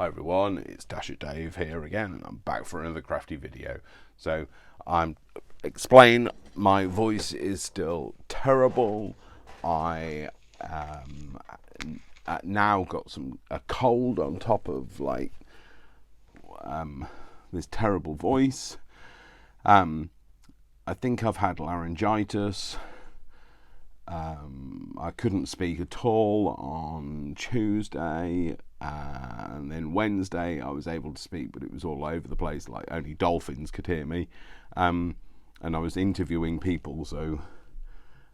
Hi everyone, it's Dasher Dave here again, and I'm back for another crafty video. So I'm explain my voice is still terrible. I now got a cold on top of this terrible voice. I think I've had laryngitis. I couldn't speak at all on Tuesday, and then Wednesday I was able to speak, but it was all over the place, like only dolphins could hear me. And I was interviewing people, so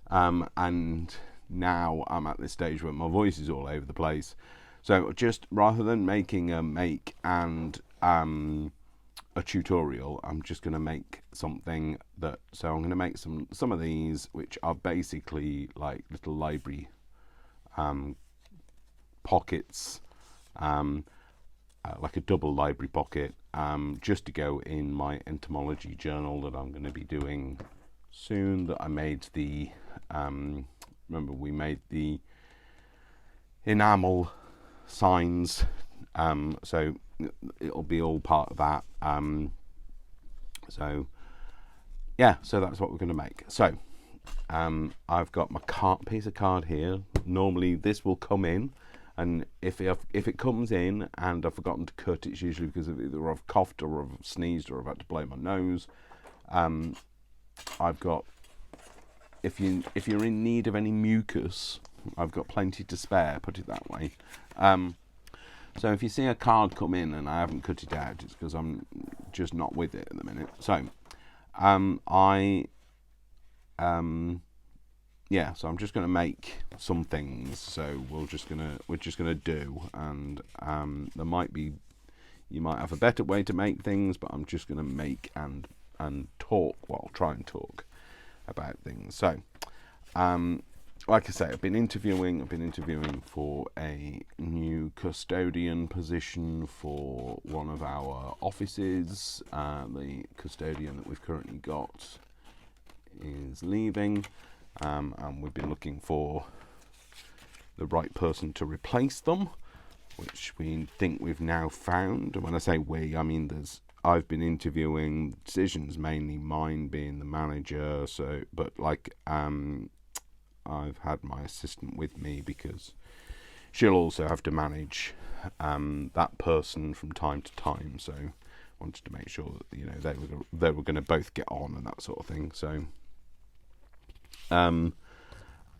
and now I'm at this stage where my voice is all over the place. So just rather than making a make and a tutorial, I'm just going to make something so I'm going to make some of these, which are basically like little library pockets, like a double library pocket, just to go in my entomology journal that I'm going to be doing soon. That I made the remember we made the enamel signs, so it'll be all part of that. So yeah, so that's what we're going to make. So I've got my piece of card here. Normally this will come in, and if it comes in and I've forgotten to cut, it's usually because of either I've coughed or I've sneezed or I've had to blow my nose. I've got, if you're in need of any mucus, I've got plenty to spare, put it that way. So if you see a card come in and I haven't cut it out, it's because I'm just not with it at the minute. So yeah, so I'm just going to make some things. So we're just gonna do, and you might have a better way to make things, but I'm just going to make and talk. Well, try and talk about things. So like I say, I've been interviewing for a new custodian position for one of our offices. The custodian that we've currently got is leaving, and we've been looking for the right person to replace them, which we think we've now found. And when I say we, I mean I've been interviewing, decisions mainly mine being the manager. So, but I've had my assistant with me because she'll also have to manage that person from time to time. So wanted to make sure that they were going to both get on and that sort of thing. So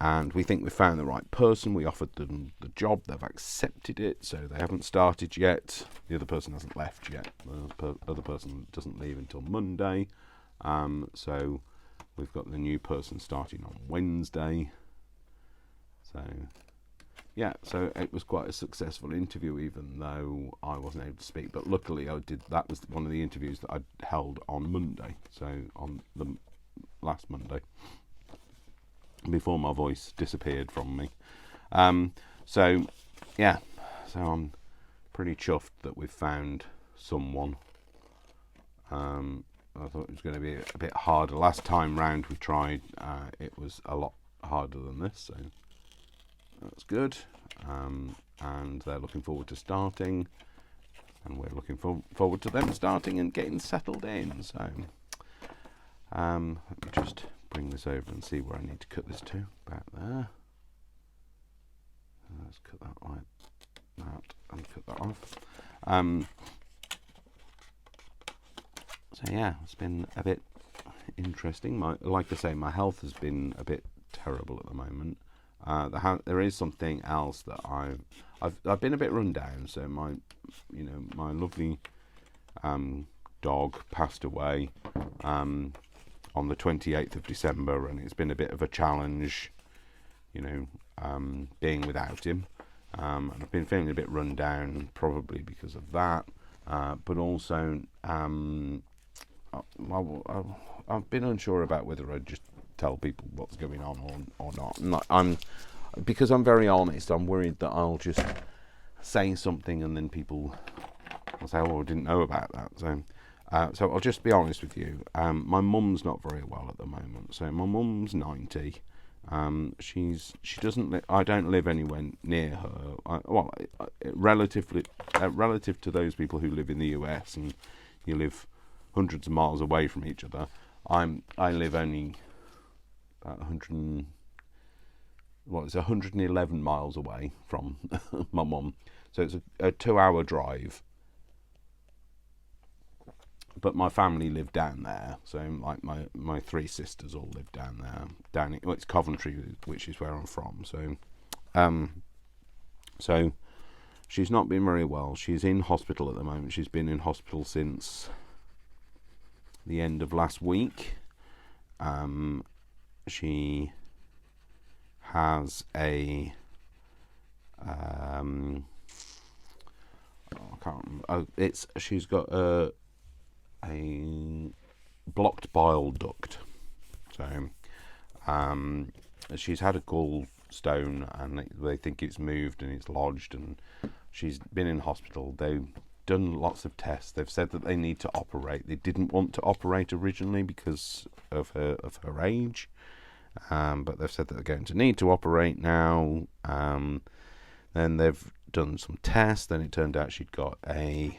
and we think we found the right person. We offered them the job, they've accepted it, so they haven't started yet. The other person hasn't left yet. The other person doesn't leave until Monday. So we've got the new person starting on Wednesday. So yeah, so it was quite a successful interview, even though I wasn't able to speak. But luckily that was one of the interviews that I held on Monday, so on the last Monday, before my voice disappeared from me. So yeah, so I'm pretty chuffed that we've found someone. I thought it was going to be a bit harder. Last time round we tried, it was a lot harder than this, so that's good. And they're looking forward to starting, and we're looking forward to them starting and getting settled in. So let me just bring this over and see where I need to cut this to. About there. Let's cut that like that and cut that off. So yeah, it's been a bit interesting. Like I say, my health has been a bit terrible at the moment. There is something else that I've been a bit run down. So my lovely dog passed away on the 28th of December, and it's been a bit of a challenge, being without him. And I've been feeling a bit run down, probably because of that, but also I've been unsure about whether I just tell people what's going on or not. Because I'm very honest, I'm worried that I'll just say something and then people will say, "Oh, I didn't know about that." So I'll just be honest with you. My mum's not very well at the moment. So my mum's 90. She doesn't. I don't live anywhere near her. Relative to those people who live in the US and you live hundreds of miles away from each other. I live only about 111 miles away from my mum. So it's a 2-hour drive. But my family live down there, so like my 3 sisters all live down there. It's Coventry, which is where I'm from. So she's not been very well. She's in hospital at the moment. She's been in hospital since the end of last week. She has a I can't remember. She's got a blocked bile duct. So she's had a gallstone and they think it's moved and it's lodged, and she's been in hospital. They've done lots of tests. They've said that they need to operate. They didn't want to operate originally because of her age, but they've said that they're going to need to operate now. Then they've done some tests. Then it turned out she'd got an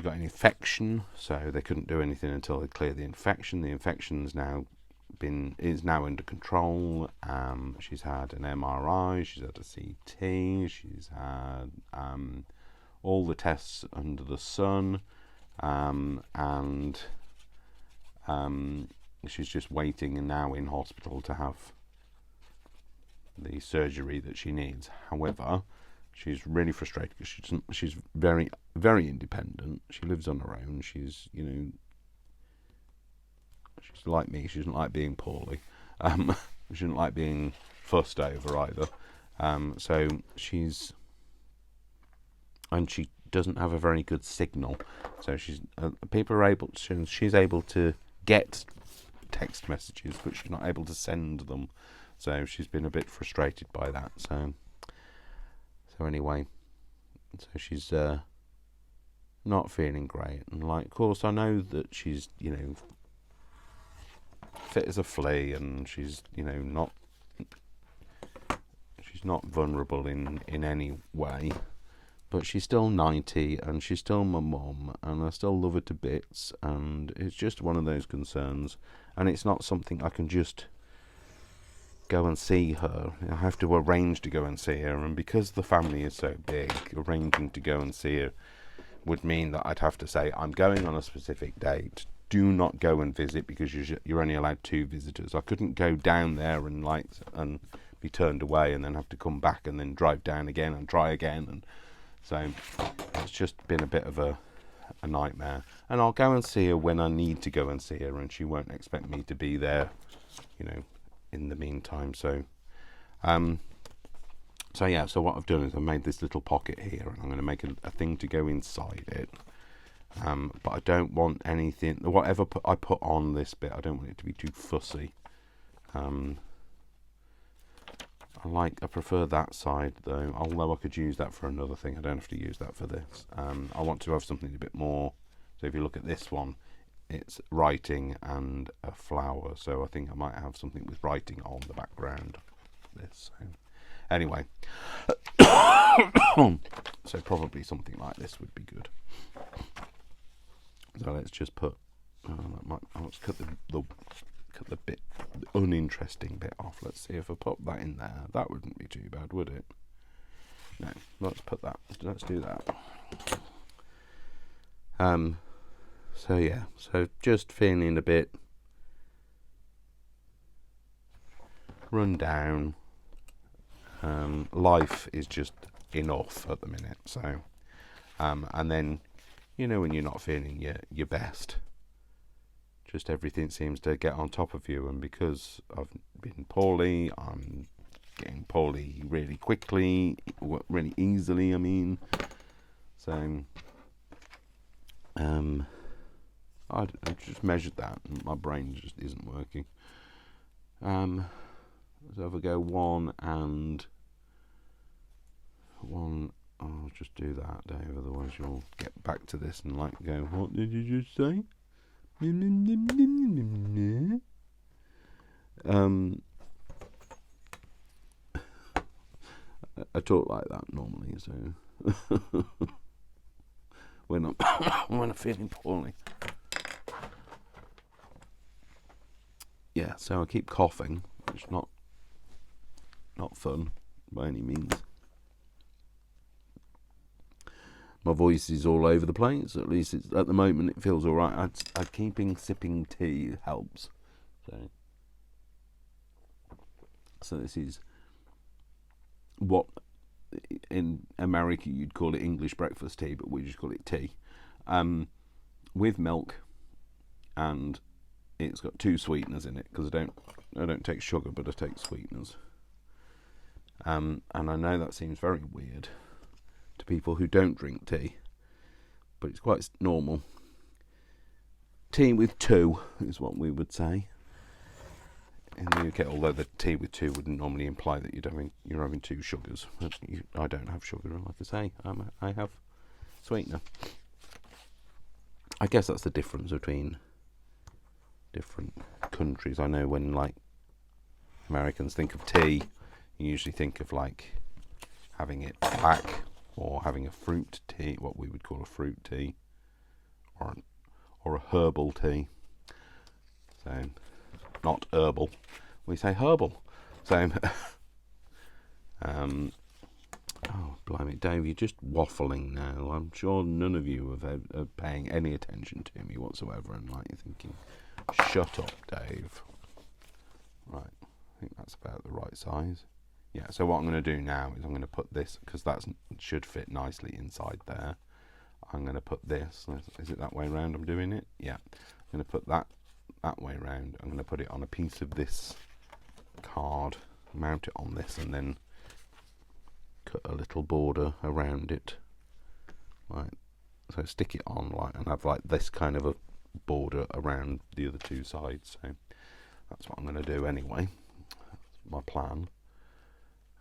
infection, so they couldn't do anything until they cleared the infection. The infection's is now under control. She's had an MRI, she's had a CT, she's had all the tests under the sun, and she's just waiting and now in hospital to have the surgery that she needs. However, she's really frustrated because she's very, very independent. She lives on her own. She's like me. She doesn't like being poorly. She doesn't like being fussed over either. So she doesn't have a very good signal. So she's able to get text messages, but she's not able to send them. So she's been a bit frustrated by that. So anyway, so she's not feeling great, and of course I know that she's fit as a flea, and she's not vulnerable in any way, but she's still 90 and she's still my mum, and I still love her to bits, and it's just one of those concerns, and it's not something I can just go and see her. I have to arrange to go and see her, and because the family is so big, arranging to go and see her would mean that I'd have to say, I'm going on a specific date, do not go and visit, because you're only allowed 2 visitors. I couldn't go down there and be turned away and then have to come back and then drive down again and try again, and so it's just been a bit of a nightmare. And I'll go and see her when I need to go and see her, and she won't expect me to be there in the meantime. So what I've done is I've made this little pocket here, and I'm going to make a thing to go inside it, but I don't want anything, whatever I put on this bit, I don't want it to be too fussy. I prefer that side though, although I could use that for another thing. I don't have to use that for this. I want to have something a bit more, so if you look at this one, it's writing and a flower, so I think I might have something with writing on the background. Anyway, so probably something like this would be good. So let's just put let's cut the bit, the uninteresting bit off. Let's see if I pop that in there. That wouldn't be too bad, would it? No, let's do that. So just feeling a bit run down. Life is just enough at the minute. So, and then, when you're not feeling your best, just everything seems to get on top of you. And because I've been poorly, I'm getting poorly really quickly, really easily. I mean, so I just measured that, and my brain just isn't working. So if I go 1 and 1, I'll just do that, Dave. Otherwise, you'll get back to this and go, "What did you just say?" I talk like that normally, so when I'm feeling poorly. Yeah, so I keep coughing, which is not fun by any means. My voice is all over the place. At least at the moment it feels all right. Keeping sipping tea helps. So this is what in America you'd call it English breakfast tea, but we just call it tea, with milk, and it's got 2 sweeteners in it because I don't take sugar, but I take sweeteners. And I know that seems very weird to people who don't drink tea, but it's quite normal. Tea with 2 is what we would say in the UK, although the tea with 2 would normally imply that you're having 2 sugars. I don't have sugar, like I say. I have sweetener. I guess that's the difference between different countries. I know when like Americans think of tea, you usually think of like having it black or having a fruit tea, what we would call a fruit tea, or a herbal tea. So not herbal, we say herbal. So oh blimey, Dave, you're just waffling now. I'm sure none of you are paying any attention to me whatsoever, and like you're thinking, shut up, Dave. Right, I think that's about the right size. Yeah, so what I'm going to do now is I'm going to put this, because that should fit nicely inside there. I'm going to put this, is it that way around I'm doing it? Yeah, I'm going to put that way around. I'm going to put it on a piece of this card, mount it on this, and then cut a little border around it. Right, so stick it on like, and have like this kind of a border around the other 2 sides. So that's what I'm going to do anyway. That's my plan.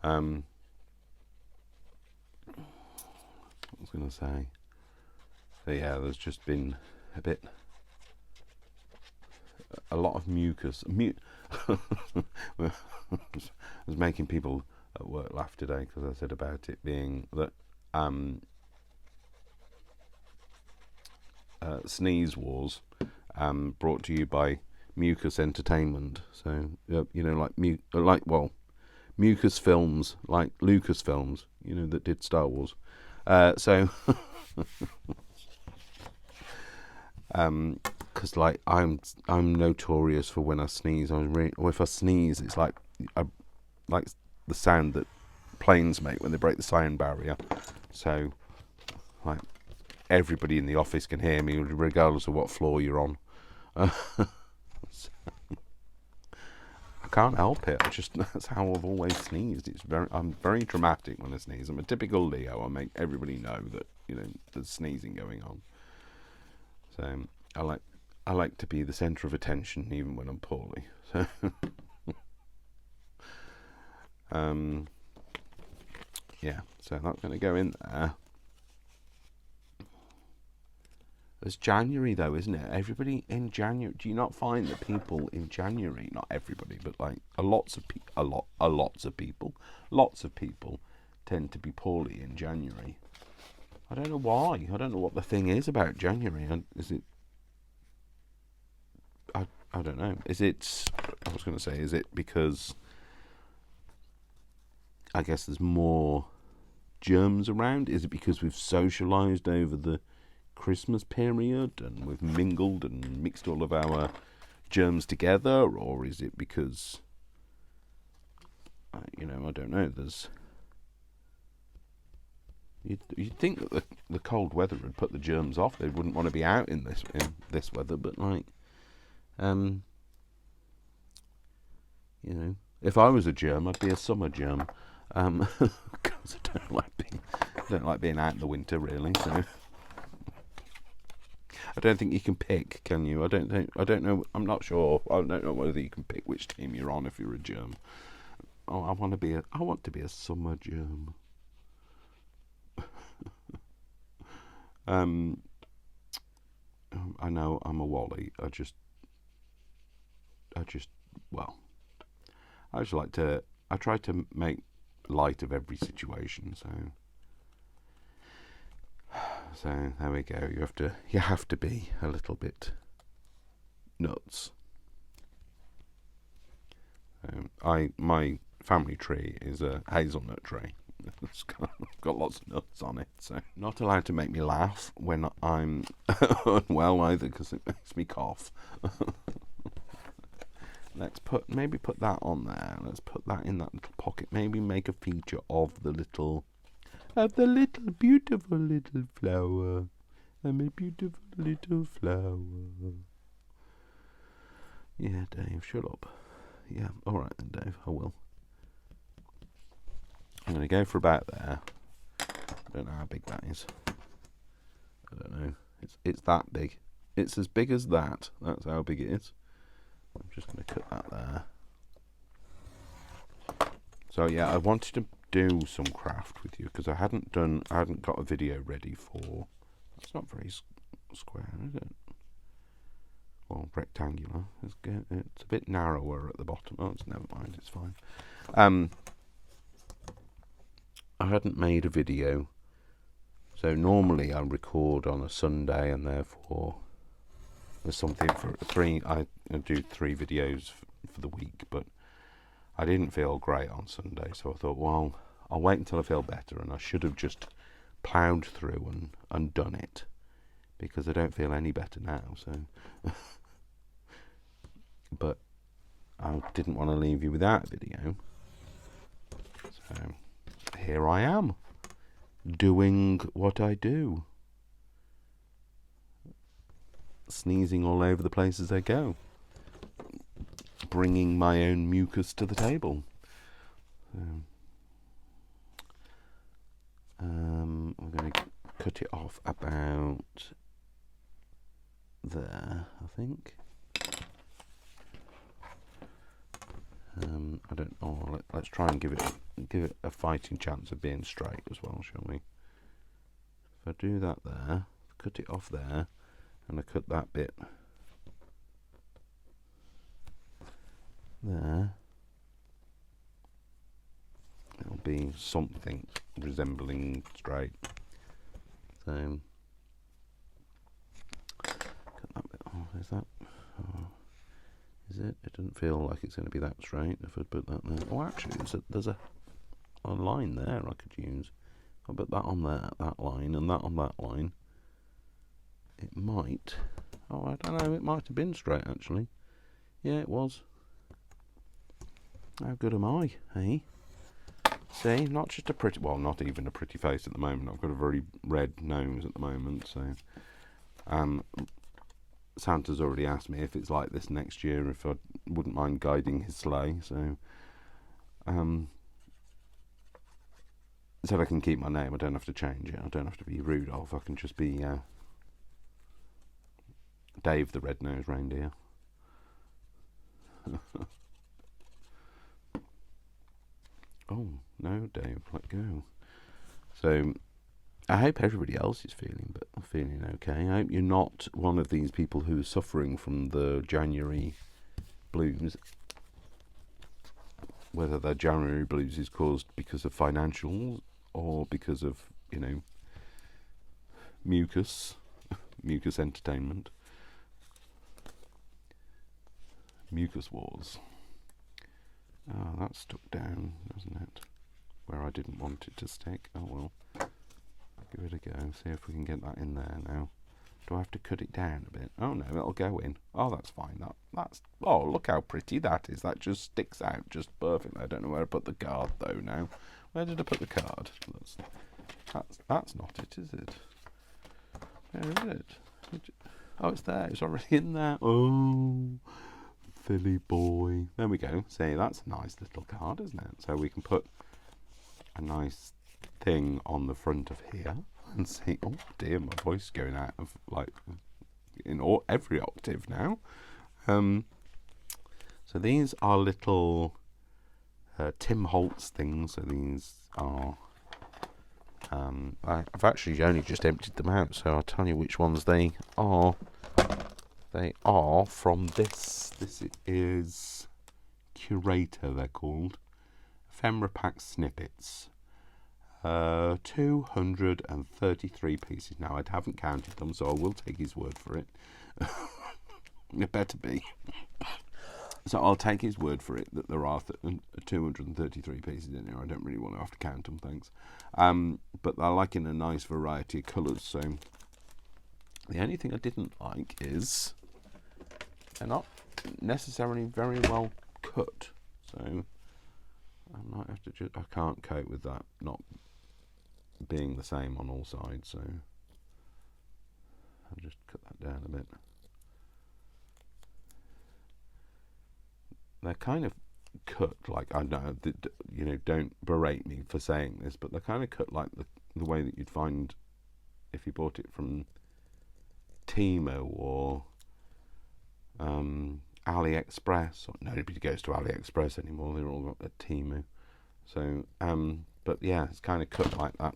I was going to say, so yeah, there's just been a lot of mucus. I was making people at work laugh today because I said about it being that Sneeze Wars, brought to you by Mucus Entertainment. So you know, like Mucus Films, like Lucasfilms, you know, that did Star Wars. So because like I'm notorious for when I sneeze. Or if I sneeze, it's like like the sound that planes make when they break the sound barrier. So like everybody in the office can hear me regardless of what floor you're on. So, I can't help it. That's how I've always sneezed. I'm very dramatic when I sneeze. I'm a typical Leo. I make everybody know that, you know, there's sneezing going on. So I like to be the centre of attention even when I'm poorly. So yeah, so that's going to go in there. It's January though, isn't it? Everybody in January. Do you not find that people in January, not everybody, but like lots of people tend to be poorly in January? I don't know why. I don't know what the thing is about January. Is it? I don't know. Is it? I was going to say, is it because I guess there's more germs around? Is it because we've socialised over the Christmas period and we've mingled and mixed all of our germs together, or is it because you know, I don't know, there's you'd think that the cold weather would put the germs off. They wouldn't want to be out in this weather, but like you know, if I was a germ, I'd be a summer germ, because I don't like being out in the winter really. So I don't think you can pick, can you? I don't know. I'm not sure. I don't know whether you can pick which team you're on if you're a germ. Oh, I want to be a summer germ. I know I'm a Wally. Well, I just like to. I try to make light of every situation. So there we go. You have to be a little bit nuts. My family tree is a hazelnut tree. It's got lots of nuts on it, so not allowed to make me laugh when I'm unwell either, because it makes me cough. Maybe put that on there. Let's put that in that little pocket. Maybe make a feature of the little beautiful little flower. I'm a beautiful little flower. Yeah, Dave, shut up. Yeah, alright then, Dave, I will. I'm going to go for about there. I don't know how big that is. I don't know. It's that big. It's as big as that. That's how big it is. I'm just going to cut that there. So yeah, I wanted to do some craft with you because I hadn't got a video ready for. It's not very square, is it? Well, rectangular. It's a bit narrower at the bottom. Oh, never mind. It's fine. I hadn't made a video, so normally I record on a Sunday, and therefore there's something for three. I do 3 videos for the week, but I didn't feel great on Sunday, so I thought, well, I'll wait until I feel better, and I should have just ploughed through and done it, because I don't feel any better now. So, but I didn't want to leave you without a video, so here I am, doing what I do. Sneezing all over the place as I go. Bringing my own mucus to the table. I'm going to cut it off about there, I think. I don't know. Let's try and give it a fighting chance of being straight as well, shall we? If I do that there, cut it off there, and I cut that bit there, it'll be something resembling straight. So cut that bit off. Is that? Oh. Is it? It doesn't feel like it's going to be that straight if I put that there. Oh, actually, there's a line there I could use. I'll put that on there, that line, and that on that line. It might. Oh, I don't know. It might have been straight, actually. Yeah, it was. How good am I, eh? See, not just a pretty... Well, not even a pretty face at the moment. I've got a very red nose at the moment, so... Santa's already asked me if it's like this next year, if I wouldn't mind guiding his sleigh, so said I can keep my name, I don't have to change it, I don't have to be Rudolph, I can just be Dave the Red-Nosed Reindeer. Oh, no, Dave, let go. So I hope everybody else is feeling okay. I hope you're not one of these people who is suffering from the January blues. Whether their January blues is caused because of financials or because of, mucus entertainment. Mucus wars. Oh, that stuck down, doesn't it? Where I didn't want it to stick. Oh well. Give it a go, see if we can get that in there now. Do I have to cut it down a bit? Oh no, it'll go in. Oh, that's fine. That's oh, look how pretty that is. That just sticks out just perfectly. I don't know where I put the card though now. Where did I put the card? That's not it, is it? Where is it? Oh, it's there. It's already in there. Oh, silly boy. There we go. See, that's a nice little card, isn't it? So we can put a nice thing on the front of here and see. Oh dear, my voice is going out of in every octave now. So these are little Tim Holtz things. So these are I've actually only just emptied them out, so I'll tell you which ones they are They are from this is Curator, they're called. Ephemera Pack Snippets. 233 pieces. Now, I haven't counted them, so I will take his word for it. It better be. So I'll take his word for it that there are 233 pieces in here. I don't really want to have to count them, thanks. But I like in a nice variety of colours. So the only thing I didn't like is they're not necessarily very well cut. So I might have to I can't cope with that not being the same on all sides. So I'll just cut that down a bit. They're kind of cut like, I know, you know, don't berate me for saying this, but they're kind of cut like the way that you'd find if you bought it from Temu or AliExpress. Or nobody goes to AliExpress anymore, they're all at Temu. So but yeah, it's kind of cut like that,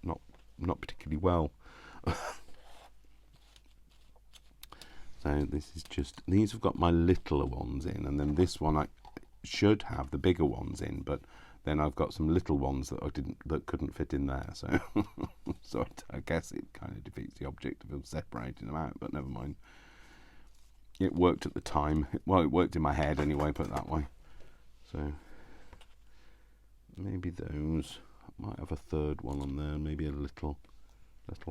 not particularly well. So this is just, these have got my littler ones in, and then this one I should have the bigger ones in, but then I've got some little ones that couldn't fit in there. So so I guess it kind of defeats the objective of separating them out, but never mind. It worked at the time. Well, it worked in my head anyway, put it that way. So maybe those. I might have a third one on there, maybe a little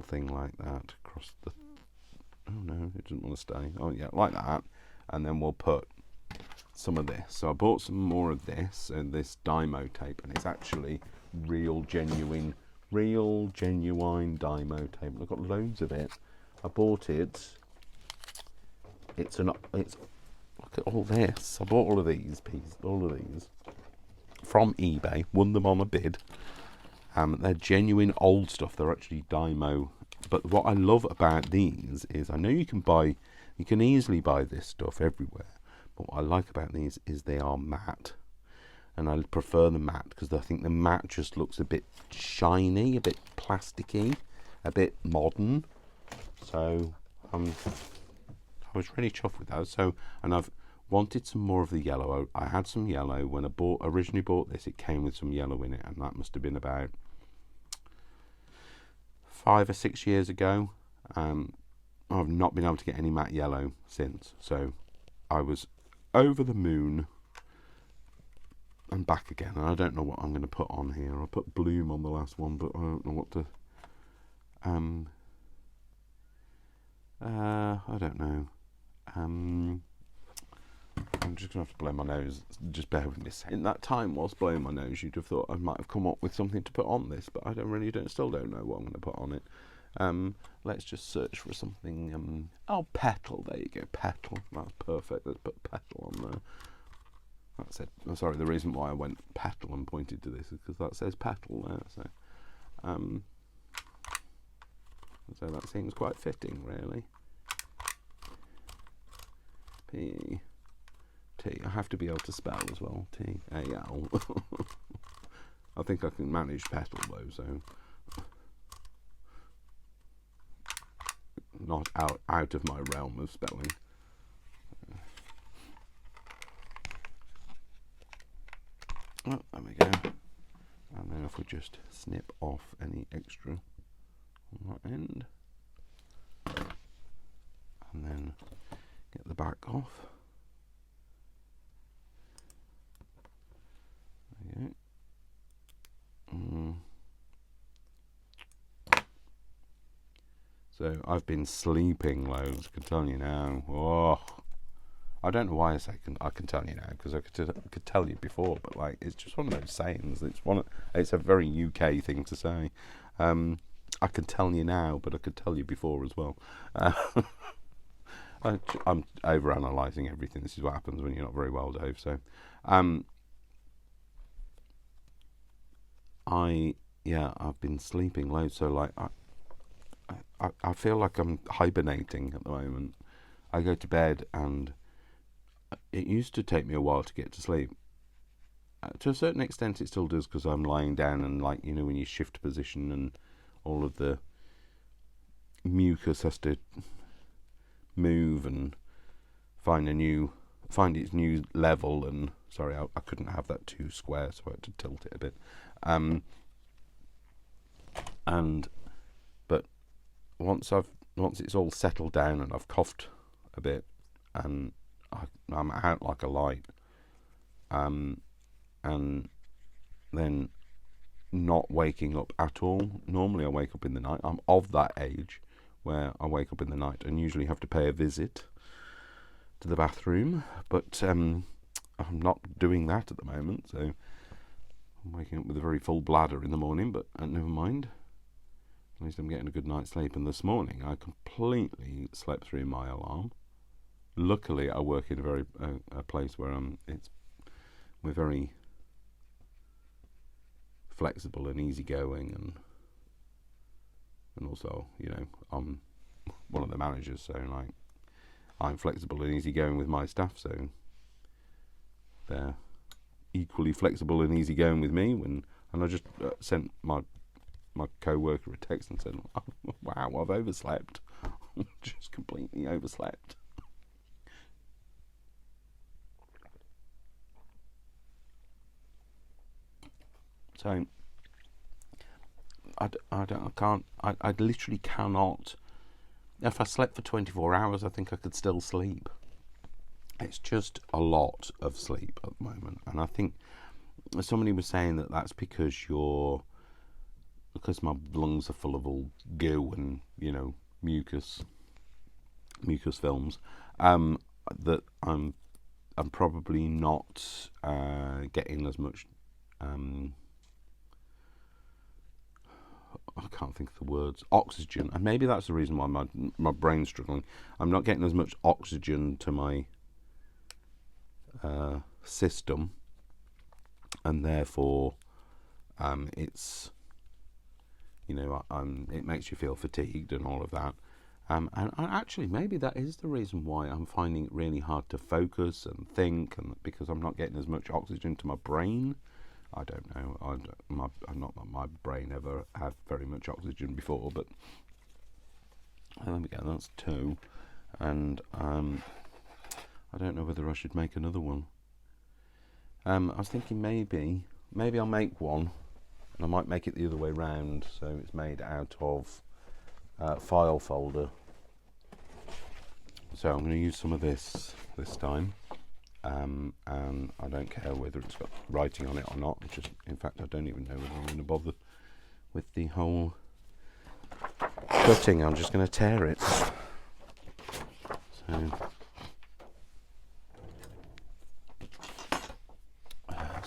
thing like that across the. Oh no, it doesn't want to stay. Oh yeah, like that. And then we'll put some of this. So I bought some more of this and this Dymo tape, and it's actually real genuine Dymo tape. I've got loads of it. I bought it. It's look at all this. I bought all of these from eBay. Won them on a bid. They're genuine old stuff. They're actually Dymo. But what I love about these is I know you can easily buy this stuff everywhere. But what I like about these is they are matte. And I prefer the matte because I think the matte just looks a bit shiny, a bit plasticky, a bit modern. So I was really chuffed with those. So, and I've wanted some more of the yellow. I had some yellow when I originally bought this. It came with some yellow in it, and that must have been about 5 or 6 years ago. I've not been able to get any matte yellow since, so I was over the moon and back again, and I don't know what I'm going to put on here. I put Bloom on the last one, but I don't know what to I don't know. I'm just going to have to blow my nose. Just bear with me a second. In that time whilst blowing my nose, you'd have thought I might have come up with something to put on this, but I still don't know what I'm going to put on it. Let's just search for something. Oh, petal. There you go, petal. That's perfect. Let's put petal on there. That's it. Oh, sorry, the reason why I went petal and pointed to this is because that says petal there. So that seems quite fitting, really. P. T. I have to be able to spell as well. T-A-L. I think I can manage petal though, so not out of my realm of spelling. Oh, there we go. And then if we just snip off any extra on that end, and then get the back off. There you go. So I've been sleeping loads, I can tell you now. Oh, I don't know why I can tell you now, because I could tell you before, but like it's just one of those sayings. It's a very UK thing to say. I can tell you now, but I could tell you before as well. I'm overanalyzing everything. This is what happens when you're not very well, Dave. So, I've been sleeping loads. So like I feel like I'm hibernating at the moment. I go to bed and it used to take me a while to get to sleep. To a certain extent it still does, because I'm lying down and, like, you know, when you shift position and all of the mucus has to move and find its new level. And sorry, I couldn't have that too square, so I had to tilt it a bit. But once it's all settled down and I've coughed a bit and I'm out like a light, and then not waking up at all. Normally I wake up in the night. I'm of that age where I wake up in the night and usually have to pay a visit to the bathroom, but I'm not doing that at the moment, so I'm waking up with a very full bladder in the morning, but never mind. At least I'm getting a good night's sleep. And this morning I completely slept through my alarm. Luckily I work in a place where we're very flexible and easygoing, and also, you know, I'm one of the managers, so like I'm flexible and easygoing with my staff, so they're equally flexible and easygoing with me. And I just sent my co-worker a text and said, oh, wow, I've overslept. Just completely overslept. So I literally cannot. If I slept for 24 hours, I think I could still sleep. It's just a lot of sleep at the moment. And I think somebody was saying that that's because my lungs are full of all goo and, you know, mucus films, that I'm probably not getting as much I can't think of the words, oxygen, and maybe that's the reason why my brain's struggling. I'm not getting as much oxygen to my system, and therefore it's, you know, it makes you feel fatigued and all of that. And actually, maybe that is the reason why I'm finding it really hard to focus and think, and because I'm not getting as much oxygen to my brain. I don't know. Not that my brain ever had very much oxygen before, but there we go. That's 2, and I don't know whether I should make another one. I was thinking maybe I'll make one, and I might make it the other way round, so it's made out of file folder. So I'm going to use some of this time. And I don't care whether it's got writing on it or not. In fact, I don't even know whether I'm going to bother with the whole cutting. I'm just going to tear it.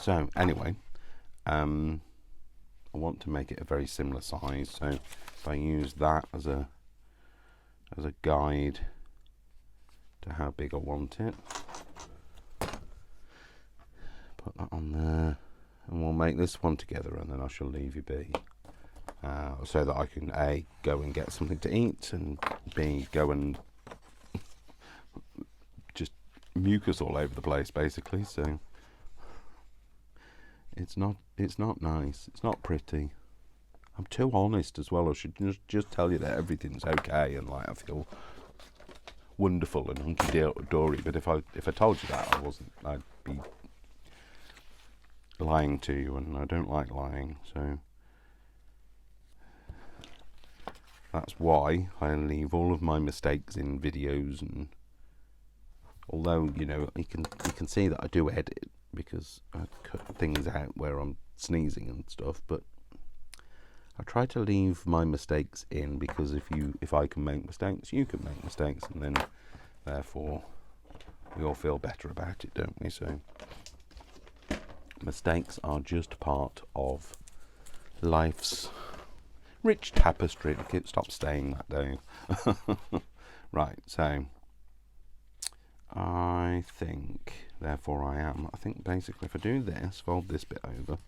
So anyway, I want to make it a very similar size. So if I use that as a guide to how big I want it. Put that on there, and we'll make this one together, and then I shall leave you be, so that I can A, go and get something to eat, and B, go and just mucus all over the place, basically. So it's not nice, it's not pretty. I'm too honest as well. I should just tell you that everything's okay and like I feel wonderful and hunky-dory, but if I told you that I wasn't, I'd be lying to you, and I don't like lying, so that's why I leave all of my mistakes in videos. And although, you know, you can see that I do edit, because I cut things out where I'm sneezing and stuff, but I try to leave my mistakes in, because if I can make mistakes, you can make mistakes, and then therefore we all feel better about it, don't we? So mistakes are just part of life's rich tapestry. Stop saying that, Dave. Right, so I think, therefore I think basically if I do this, fold this bit over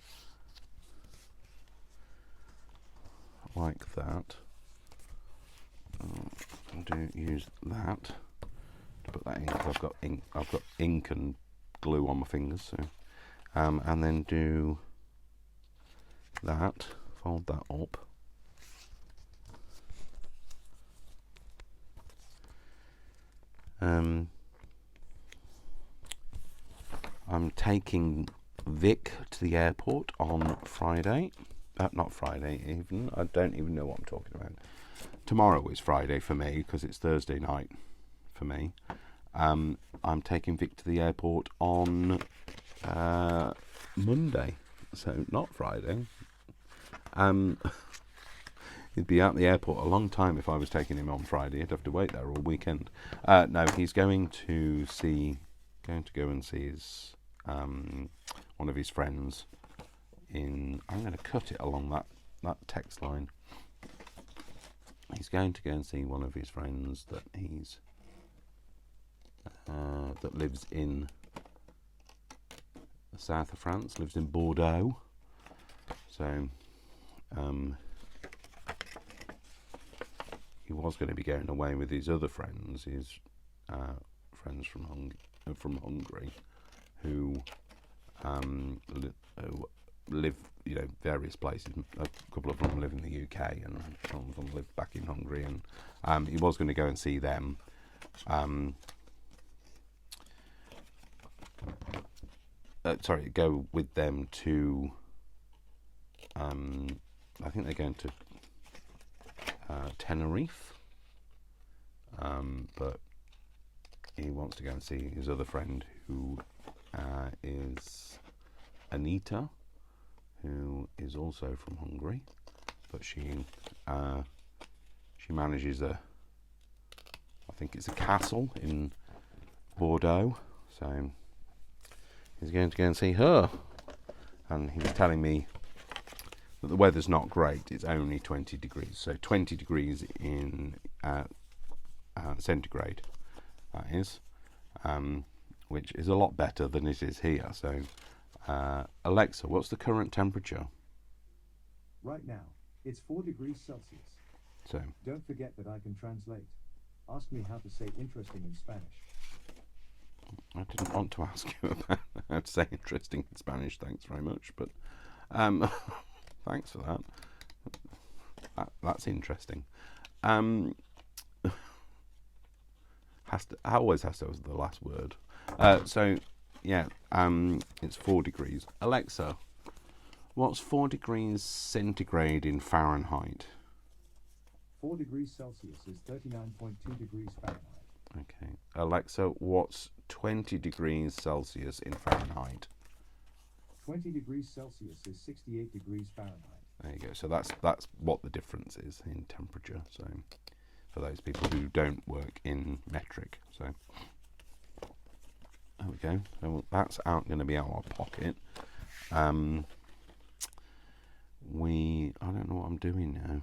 like that, use that to put that in, because I've got ink and glue on my fingers, so and then do that, fold that up, I'm taking Vic to the airport on Friday. Not Friday even. I don't even know what I'm talking about. Tomorrow is Friday for me because it's Thursday night for me. I'm taking Vic to the airport on Monday, so not Friday. He'd be at the airport a long time if I was taking him on Friday. He'd have to wait there all weekend. No, he's going to go and see his one of his friends in. I'm going to cut it along that text line. He's going to go and see one of his friends that that lives in the south of France, lives in Bordeaux. So he was going to be going away with his other friends, his friends from Hungary, who live, various places. A couple of them live in the UK, and some of them live back in Hungary. And he was going to go and see them. Go with them to. I think they're going to Tenerife. But he wants to go and see his other friend, who is Anita, who is also from Hungary, but she manages I think it's a castle in Bordeaux. So he's going to go and see her, and he was telling me that the weather's not great. It's only 20 degrees, so 20 degrees in centigrade, that is, which is a lot better than it is here. So Alexa, what's the current temperature? Right now, it's 4 degrees Celsius. So don't forget that I can translate. Ask me how to say interesting in Spanish. I didn't want to ask you about how to say interesting in Spanish, thanks very much, but thanks for that. That's interesting. Always has to have the last word. So yeah, it's 4 degrees. Alexa, what's 4 degrees centigrade in Fahrenheit? 4 degrees Celsius is 39.2 degrees Fahrenheit. Okay. Alexa, what's 20 degrees Celsius in Fahrenheit? 20 degrees Celsius is 68 degrees Fahrenheit. There you go. So that's what the difference is in temperature. So for those people who don't work in metric. So there we go. So that's going to be out of our pocket. I don't know what I'm doing now.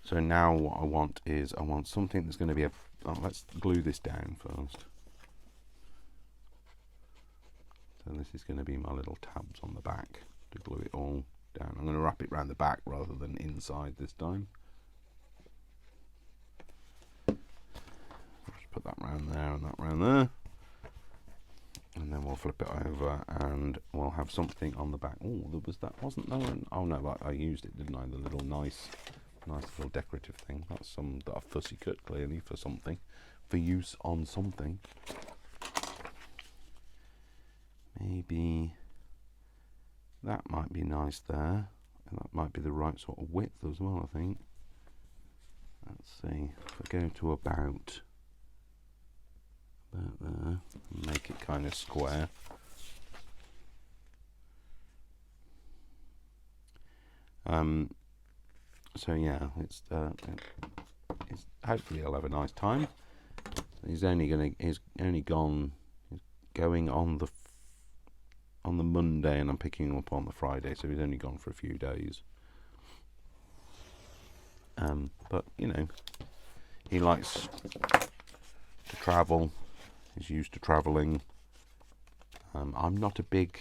So now what I want is something that's going to be let's glue this down first. So this is going to be my little tabs on the back to glue it all down. I'm going to wrap it around the back rather than inside this time. Just put that round there and that round there. And then we'll flip it over and we'll have something on the back. Oh, wasn't there? Oh no, I used it, didn't I? The little nice little decorative thing. That's some that I fussy cut clearly for something, for use on something. Maybe that might be nice there, and that might be the right sort of width as well, I think. Let's see, if I go to about there, make it kind of square. So yeah, it's hopefully I'll have a nice time. He's going on the Monday, and I'm picking him up on the Friday, so he's only gone for a few days. But he likes to travel. He's used to travelling. I'm not a big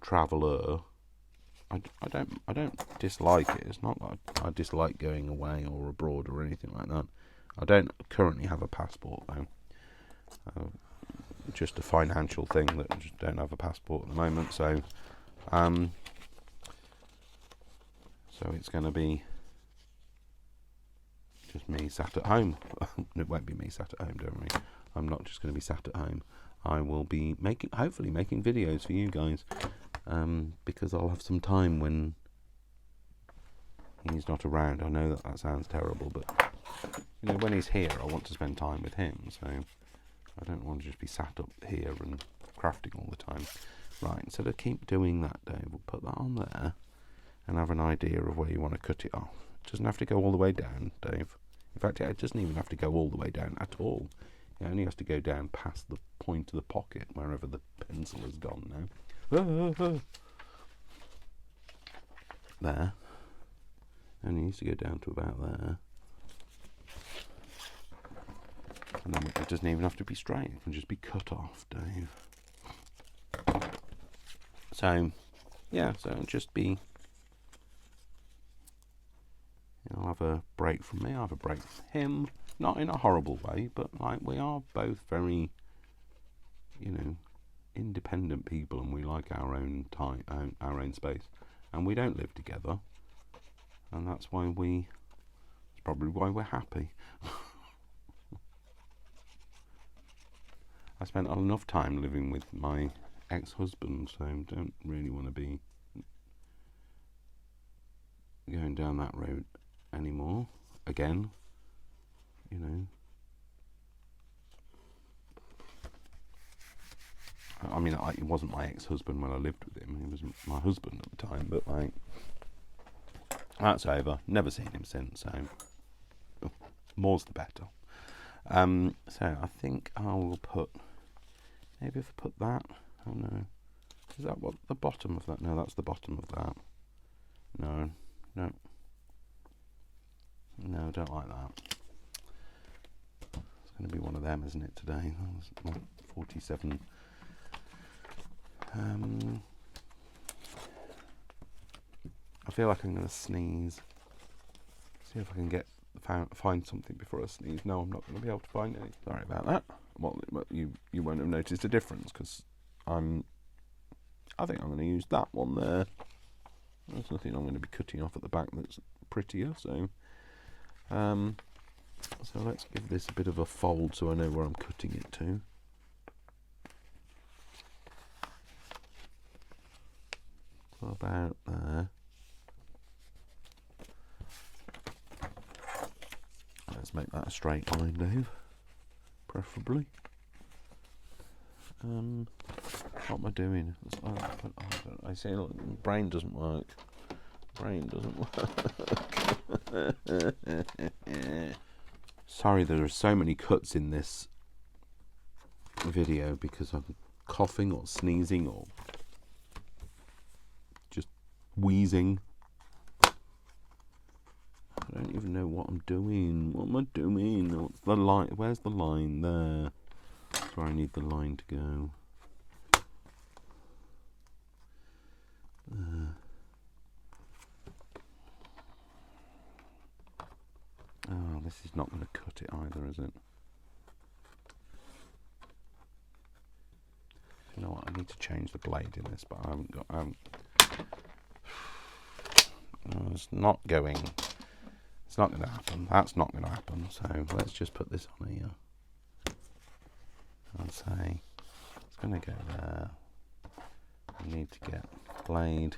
traveller. I don't dislike it. It's not that I dislike going away or abroad or anything like that. I don't currently have a passport though. Just a financial thing that I just don't have a passport at the moment. So it's going to be just me sat at home. It won't be me sat at home, don't worry. I'm not just going to be sat at home. I will be hopefully making videos for you guys, because I'll have some time when he's not around. I know that sounds terrible, but you know, when he's here, I want to spend time with him. So I don't want to just be sat up here and crafting all the time. Right, so to keep doing that, Dave, we'll put that on there and have an idea of where you want to cut it off. It doesn't have to go all the way down, Dave. In fact, it doesn't even have to go all the way down at all. It only has to go down past the point of the pocket, wherever the pencil has gone now. There. Only needs to go down to about there. And then it doesn't even have to be straight, it can just be cut off, Dave. So, yeah, so it'll just be, I'll have a break from me, I'll have a break from him. Not in a horrible way, but like, we are both very, independent people, and we like our own time, our own space. And we don't live together, and that's probably why we're happy. I spent enough time living with my ex-husband, so I don't really want to be going down that road anymore. Again, I mean, it wasn't my ex-husband when I lived with him. He was my husband at the time, but like, that's over. Never seen him since, so more's the better. So I think I will put, maybe if I put that, oh no, is that what the bottom of that? No, that's the bottom of that. No, I don't like that. It's going to be one of them, isn't it, today? 47. I feel like I'm going to sneeze. See if I can find something before I sneeze. No, I'm not going to be able to find any. Sorry about that. Well, you won't have noticed a difference, because I think I'm going to use that one there. There's nothing I'm going to be cutting off at the back that's prettier, so let's give this a bit of a fold so I know where I'm cutting it to. So about there. Let's make that a straight line, Dave, preferably. What am I doing? I say, look, brain doesn't work. Sorry, there are so many cuts in this video because I'm coughing or sneezing or just wheezing. I don't even know what I'm doing. What am I doing? What's the line? Where's the line? There. That's where I need the line to go. Oh, this is not going to cut it either, is it? You know what? I need to change the blade in this, but I haven't got. No, it's not going. It's not going to happen. That's not going to happen. So let's just put this on here. I'll say it's going to go there. We need to get blade.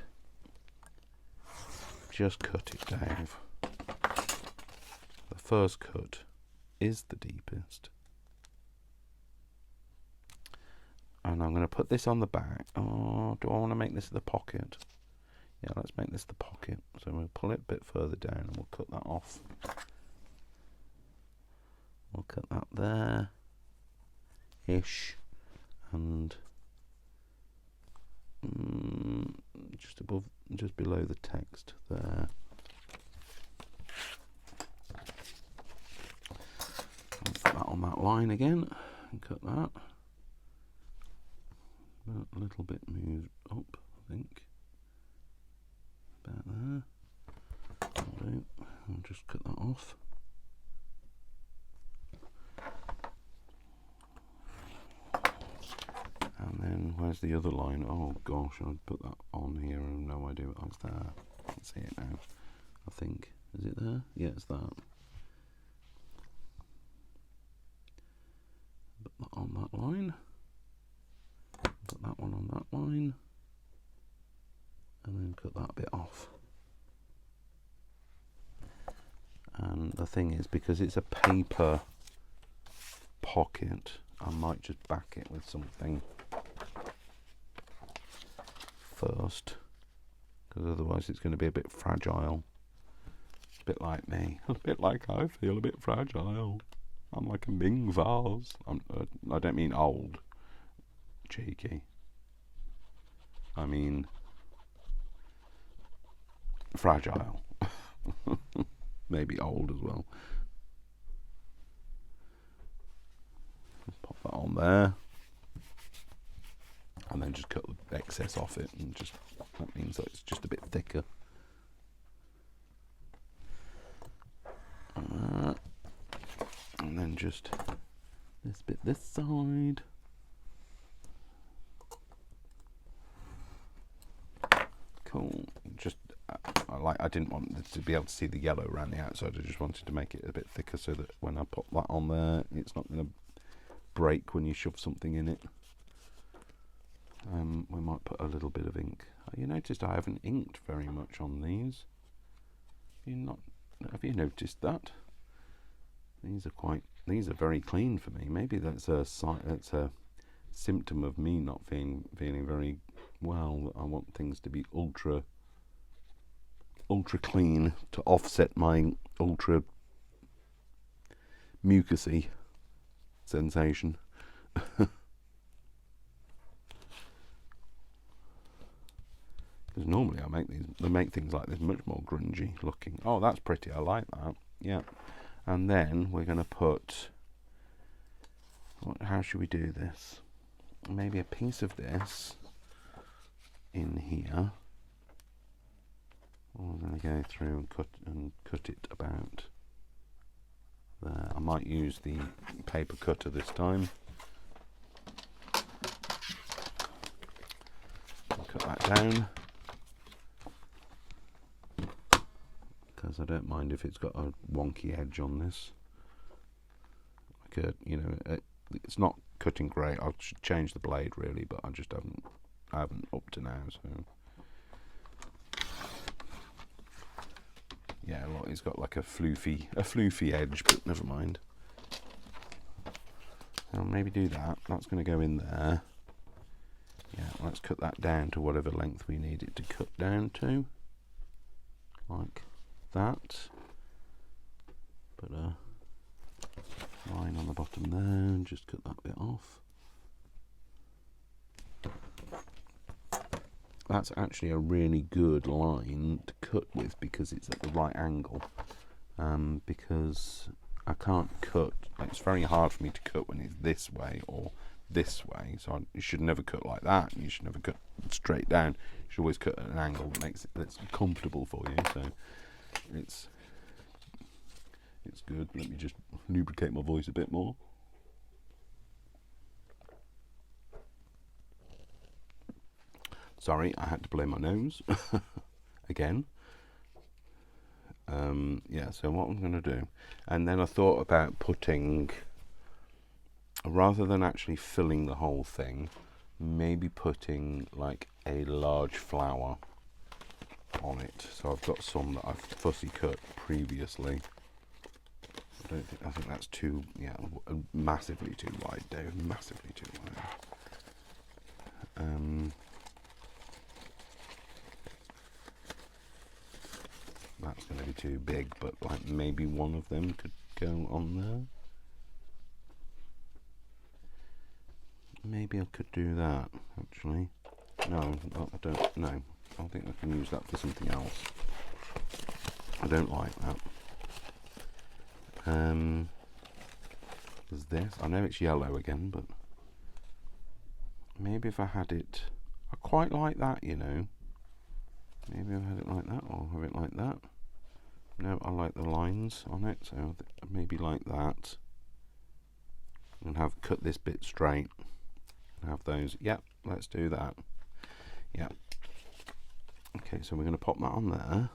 Just cut it, Dave. The first cut is the deepest. And I'm going to put this on the back. Oh, do I want to make this the pocket? Yeah, let's make this the pocket. So we'll pull it a bit further down and we'll cut that off. We'll cut that there. Ish. And just below the text there. I'll put that on that line again and cut that. A little bit moved up, I think. About there. I'll just cut that off. And then where's the other line? Oh gosh, I'd put that on here. I have no idea what that's there. I can see it now. I think. Is it there? Yeah, it's that. cut that bit off. And the thing is, because it's a paper pocket, I might just back it with something first, because otherwise it's going to be a bit fragile. A bit like me, a bit like I feel a bit fragile. I'm like a Ming vase. I don't mean old, cheeky. I mean fragile. Maybe old as well. Just pop that on there, and then just cut the excess off it, and just that means that it's just a bit thicker. And then just this bit this side. Cool. Just I didn't want to be able to see the yellow around the outside. I just wanted to make it a bit thicker so that when I pop that on there, it's not going to break when you shove something in it. We might put a little bit of ink. You noticed I haven't inked very much on these. Have you noticed that? These are very clean for me. Maybe that's a symptom of me not feeling very well. I want things to be ultra clean to offset my ultra mucusy sensation. Because normally I make things like this much more grungy looking. Oh, that's pretty. I like that. Yeah. And then we're going to put. How should we do this? Maybe a piece of this in here. I'm going to go through and cut it about there. I might use the paper cutter this time. Cut that down, because I don't mind if it's got a wonky edge on this. It's not cutting great. I should change the blade really, but I just haven't up to now. So yeah, look, it's got like a floofy edge, but never mind. I'll maybe do that. That's going to go in there. Yeah, let's cut that down to whatever length we need it to cut down to, like that. Put a line on the bottom there and just cut that bit off. That's actually a really good line to cut with because it's at the right angle. Because I can't cut, it's very hard for me to cut when it's this way or this way. So you should never cut like that. You should never cut straight down. You should always cut at an angle that's comfortable for you. So it's good. Let me just lubricate my voice a bit more. Sorry, I had to blow my nose again. Yeah, so what I'm going to do, and then I thought about putting, rather than actually filling the whole thing, maybe putting like a large flower on it. So I've got some that I've fussy cut previously. I think that's too, massively too wide, Dave, massively too wide. That's going to be too big, but like maybe one of them could go on there. Maybe I could do that, actually. No, I don't. No, I think I can use that for something else. I don't like that. There's this. I know it's yellow again, but maybe if I had it, I quite like that, you know. Maybe I had it like that, or have it like that. No, I like the lines on it, so maybe like that. And have cut this bit straight. Have those. Yep, let's do that. Yep. Okay, so we're going to pop that on there.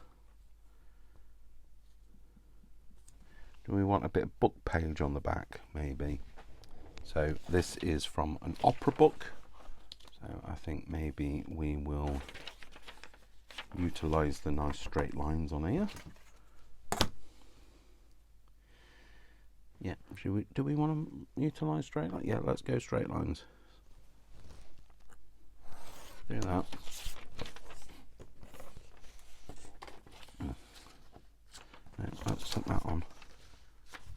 Do we want a bit of book page on the back? Maybe. So this is from an opera book. So I think maybe we will utilise the nice straight lines on here. Yeah, do we want to utilise straight lines? Yeah, let's go straight lines. Do that. Let's put that on.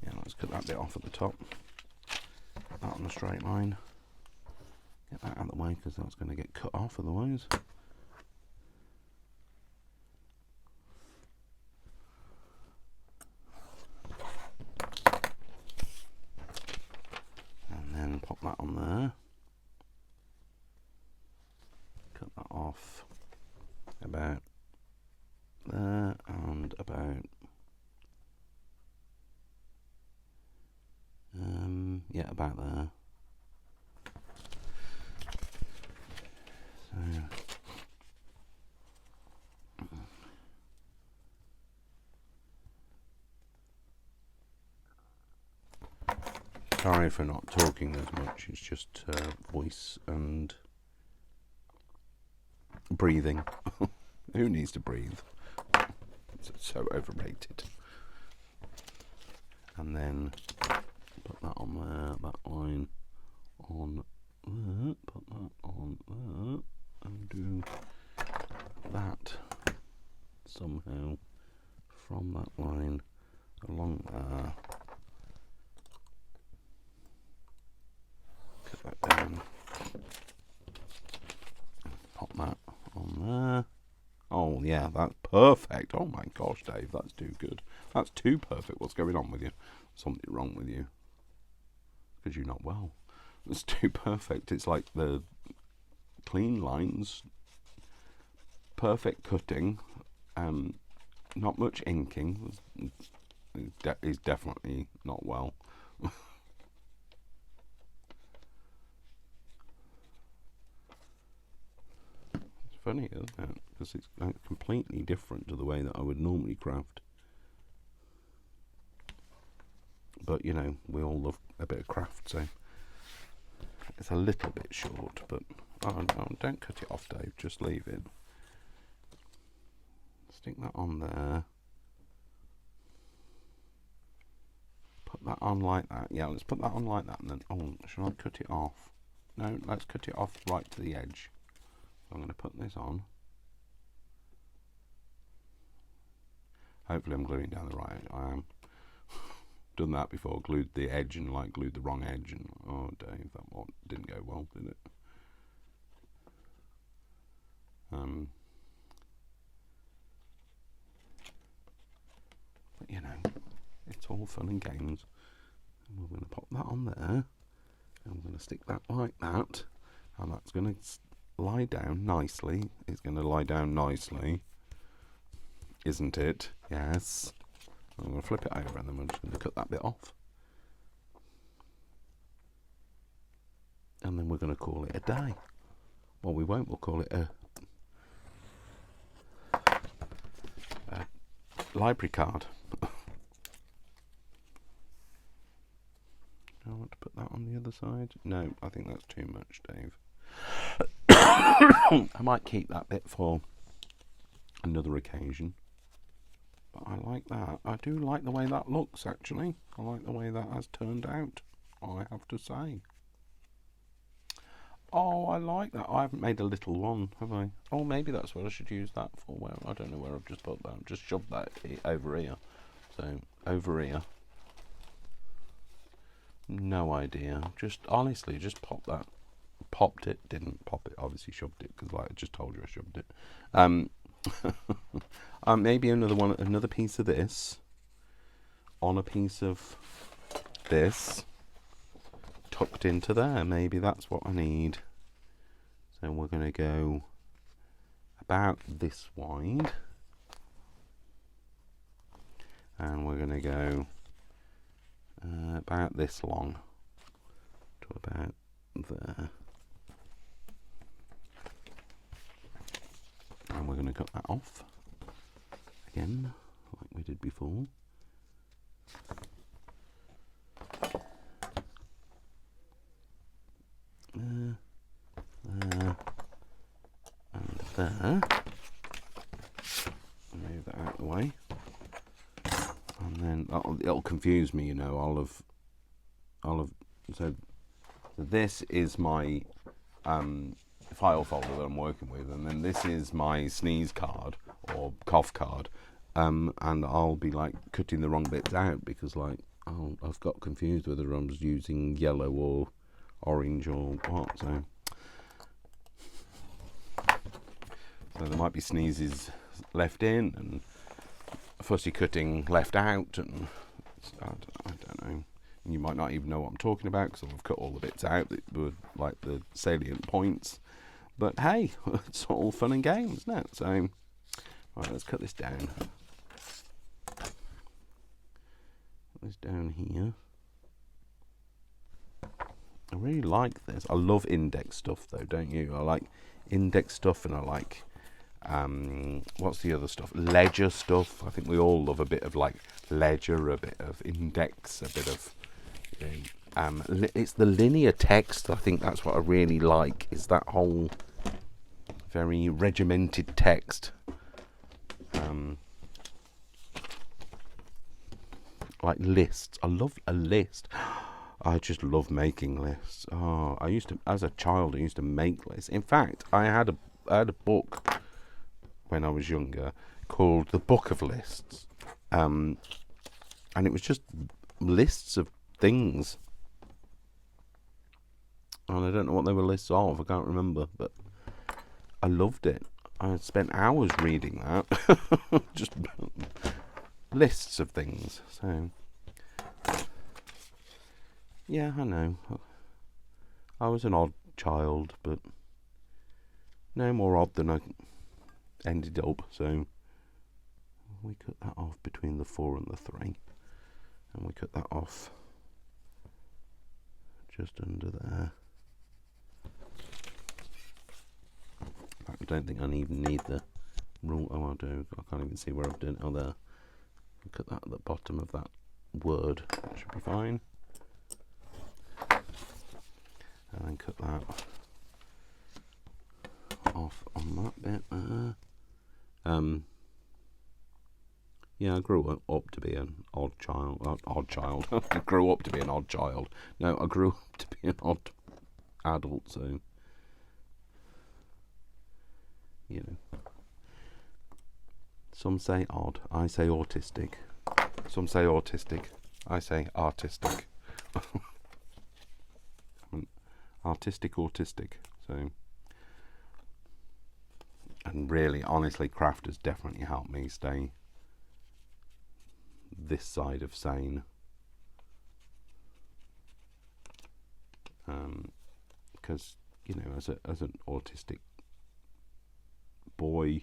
Yeah, let's cut that bit off at the top. Put that on a straight line. Get that out of the way because that's going to get cut off otherwise. And then pop that on there. Cut that off about there and about yeah, about there. Sorry for not talking as much, it's just voice and breathing. Who needs to breathe? It's so overrated. And then put that on there, that line on there, put that on there, and do that somehow from that line along there. Cut that down. Pop that on there. Oh yeah, that's perfect. Oh my gosh, Dave, that's too good. That's too perfect. What's going on with you? Something wrong with you. Because you're not well. It's too perfect. It's like the clean lines, perfect cutting, not much inking. He's definitely not well. It's funny, isn't it? Because it's completely different to the way that I would normally craft. But you know, we all love a bit of craft, so it's a little bit short, but oh, don't cut it off, Dave, just leave it. Stick that on there. Put that on like that. Yeah, let's put that on like that and then, oh, should I cut it off? No, let's cut it off right to the edge. So I'm going to put this on. Hopefully I'm gluing down the right edge. I am. Done that before, glued the edge and like glued the wrong edge, and oh Dave, that one didn't go well, did it? But you know, it's all fun and games. And we're going to pop that on there, and we're going to stick that like that, and that's going to lie down nicely. It's going to lie down nicely, isn't it? Yes. I'm going to flip it over and then we're just going to cut that bit off. And then we're going to call it a day. Well, we won't, we'll call it a library card. I want to put that on the other side. No, I think that's too much, Dave. I might keep that bit for another occasion. But I like that. I do like the way that looks, actually. I like the way that has turned out, I have to say. Oh, I like that. I haven't made a little one, have I? Oh, maybe that's what I should use that for. Where I don't know where I've just put that. I've just shoved that over here. So, over here. No idea. Just, honestly, just pop that. Popped it. Didn't pop it. Obviously shoved it, because like I just told you I shoved it. Maybe another piece of this on a piece of this tucked into there. Maybe that's what I need. So we're going to go about this wide, and we're going to go about this long to about there, and we're going to cut that off again like we did before. There and there. it'll confuse me, you know. So this is my file folder that I'm working with, and then this is my sneeze card or cough card, and I'll be like cutting the wrong bits out because like I've got confused whether I was using yellow or orange or what. So there might be sneezes left in and fussy cutting left out, and I don't know. You might not even know what I'm talking about because I've cut all the bits out that were like the salient points. But hey, it's all fun and games, isn't it? So, right, let's cut this down. Put this down here. I really like this. I love index stuff though, don't you? I like index stuff, and I like what's the other stuff? Ledger stuff. I think we all love a bit of like ledger, a bit of index, a bit of it's the linear text. I think that's what I really like, is that whole very regimented text. Like lists. I love a list. I just love making lists. Oh, I used to, as a child, I used to make lists. In fact, I had a book when I was younger called The Book of Lists, and it was just lists of things, and I don't know what they were lists of. I can't remember, but I loved it. I spent hours reading that. Just lists of things. So yeah, I know I was an odd child, but no more odd than I ended up. So we cut that off between the 4 and the 3, and we cut that off just under there. I don't think I even need the rule. Oh, I do. I can't even see where I've done it. Oh, there. Cut that at the bottom of that word. That should be fine. And then cut that off on that bit there. Yeah, I grew up to be an odd child. I grew up to be an odd child. No, I grew up to be an odd adult, so you know. Some say odd, I say autistic. Some say autistic, I say artistic. Artistic, autistic. So, and really, honestly, craft has definitely helped me stay this side of sane. Because you know, as an autistic boy,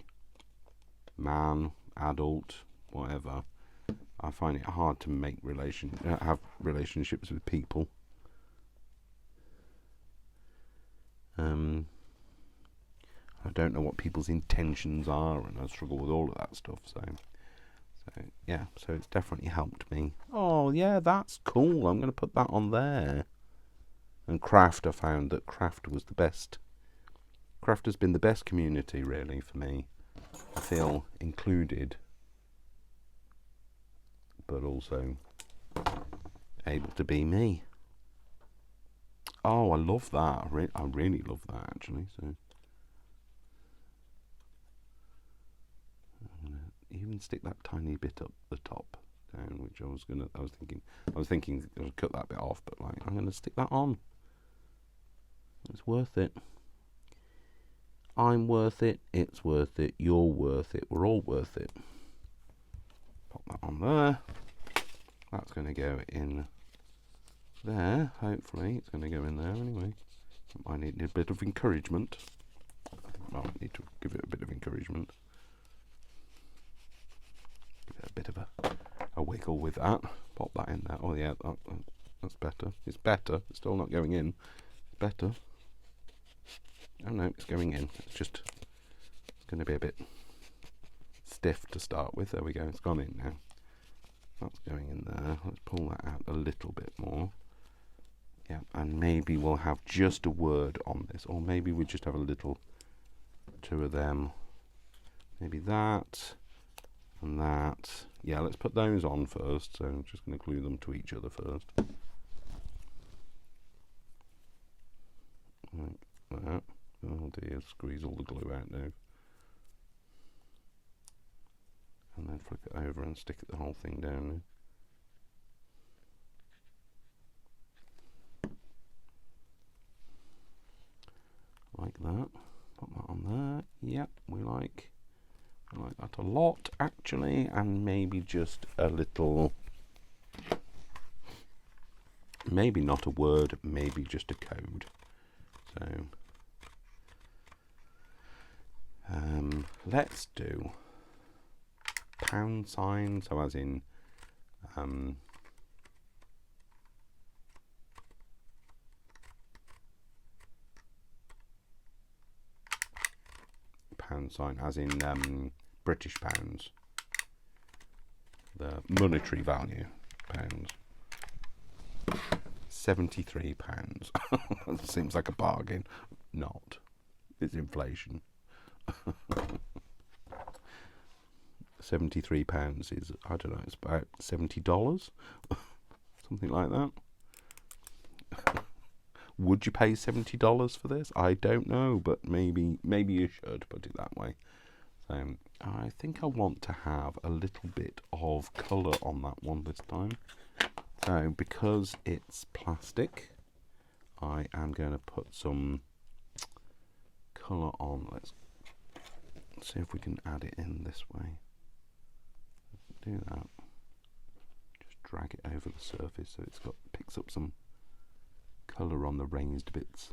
man, adult, whatever, I find it hard to make have relationships with people. I don't know what people's intentions are, and I struggle with all of that stuff. So yeah, so it's definitely helped me. Oh yeah, that's cool. I'm going to put that on there. And craft, I found that craft was the best. Craft has been the best community, really, for me. I feel included, but also able to be me. Oh, I love that. I really love that, actually. So I'm gonna even stick that tiny bit up the top down, which I was thinking I'd cut that bit off, but like I'm gonna stick that on. It's worth it. I'm worth it. It's worth it. You're worth it. We're all worth it. Pop that on there. That's going to go in there. Hopefully, it's going to go in there anyway. I need a bit of encouragement. I might need to give it a bit of encouragement. Give it a bit of a wiggle with that. Pop that in there. Oh yeah, that's better. It's better. It's still not going in. It's better. Oh no, it's going in. It's going to be a bit stiff to start with. There we go. It's gone in now. That's going in there. Let's pull that out a little bit more. Yeah, and maybe we'll have just a word on this, or maybe we just have a little, 2 of them. Maybe that and that. yeah, let's put those on first. So I'm just going to glue them to each other first. Like that. Oh dear, squeeze all the glue out now. And then flip it over and stick the whole thing down there. Like that. Put that on there. Yep, we like that a lot actually, and maybe just a little, maybe not a word, maybe just a code. So let's do pound sign, so as in pound sign as in British pounds, the monetary value pounds. £73. Seems like a bargain. Not. It's inflation. £73 is, I don't know, it's about $70, something like that. Would you pay $70 for this? I don't know, but maybe you should, put it that way. So I think I want to have a little bit of colour on that one this time. So because it's plastic, I am going to put some colour on. Let's see if we can add it in this way. Do that. Just drag it over the surface so it's picks up some colour on the raised bits.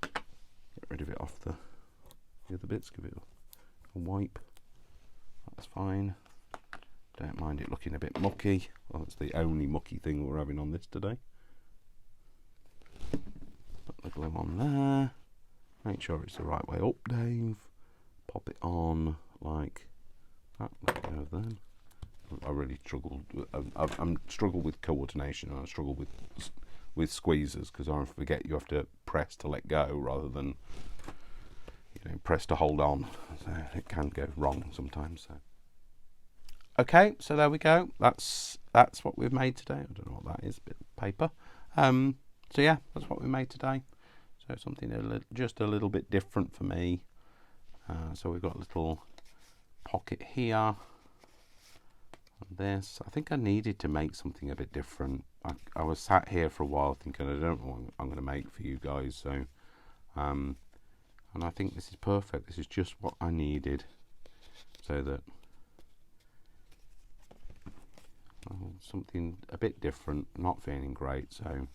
Get rid of it off the other bits. Give it a wipe. That's fine. Don't mind it looking a bit mucky. Well, it's the only mucky thing we're having on this today. Put the glue on there. Make sure it's the right way up, Dave. Pop it on like that. Let go of them. I really struggled. I'm struggle with coordination, and I struggle with squeezers because I forget you have to press to let go rather than press to hold on. So it can go wrong sometimes. So. Okay, so there we go. That's what we've made today. I don't know what that is, a bit of paper. So yeah, that's what we made today. So something just a little bit different for me. So we've got a little pocket here. And this, I think I needed to make something a bit different. I was sat here for a while thinking I don't know what I'm going to make for you guys. So, and I think this is perfect. This is just what I needed. So that. Something a bit different, not feeling great, so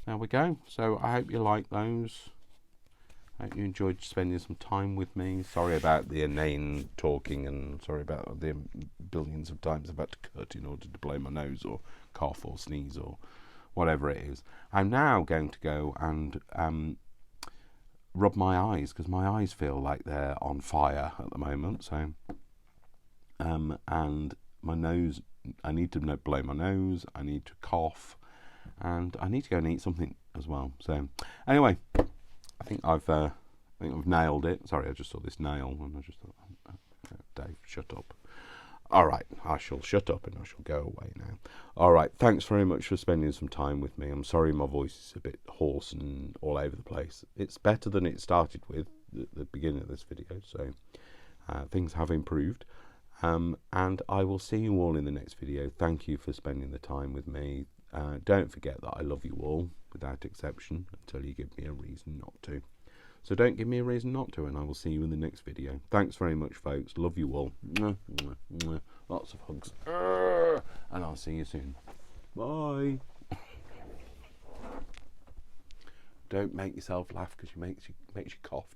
there we go. So I hope you like those. I hope you enjoyed spending some time with me. Sorry about the inane talking, and sorry about the billions of times I've had to cut in order to blow my nose or cough or sneeze or whatever it is. I'm now going to go and rub my eyes because my eyes feel like they're on fire at the moment. So and my nose, I need to blow my nose, I need to cough, and I need to go and eat something as well. So anyway, I think I've nailed it. Sorry, I just saw this nail and I just thought, Dave, shut up. All right, I shall shut up and I shall go away now. All right, thanks very much for spending some time with me. I'm sorry my voice is a bit hoarse and all over the place. It's better than it started with at the beginning of this video, so things have improved. And I will see you all in the next video. Thank you for spending the time with me. Don't forget that I love you all without exception until you give me a reason not to. So don't give me a reason not to, and I will see you in the next video. Thanks very much, folks. Love you all. Mwah, mwah, mwah. Lots of hugs. And I'll see you soon. Bye. Don't make yourself laugh because it makes you cough.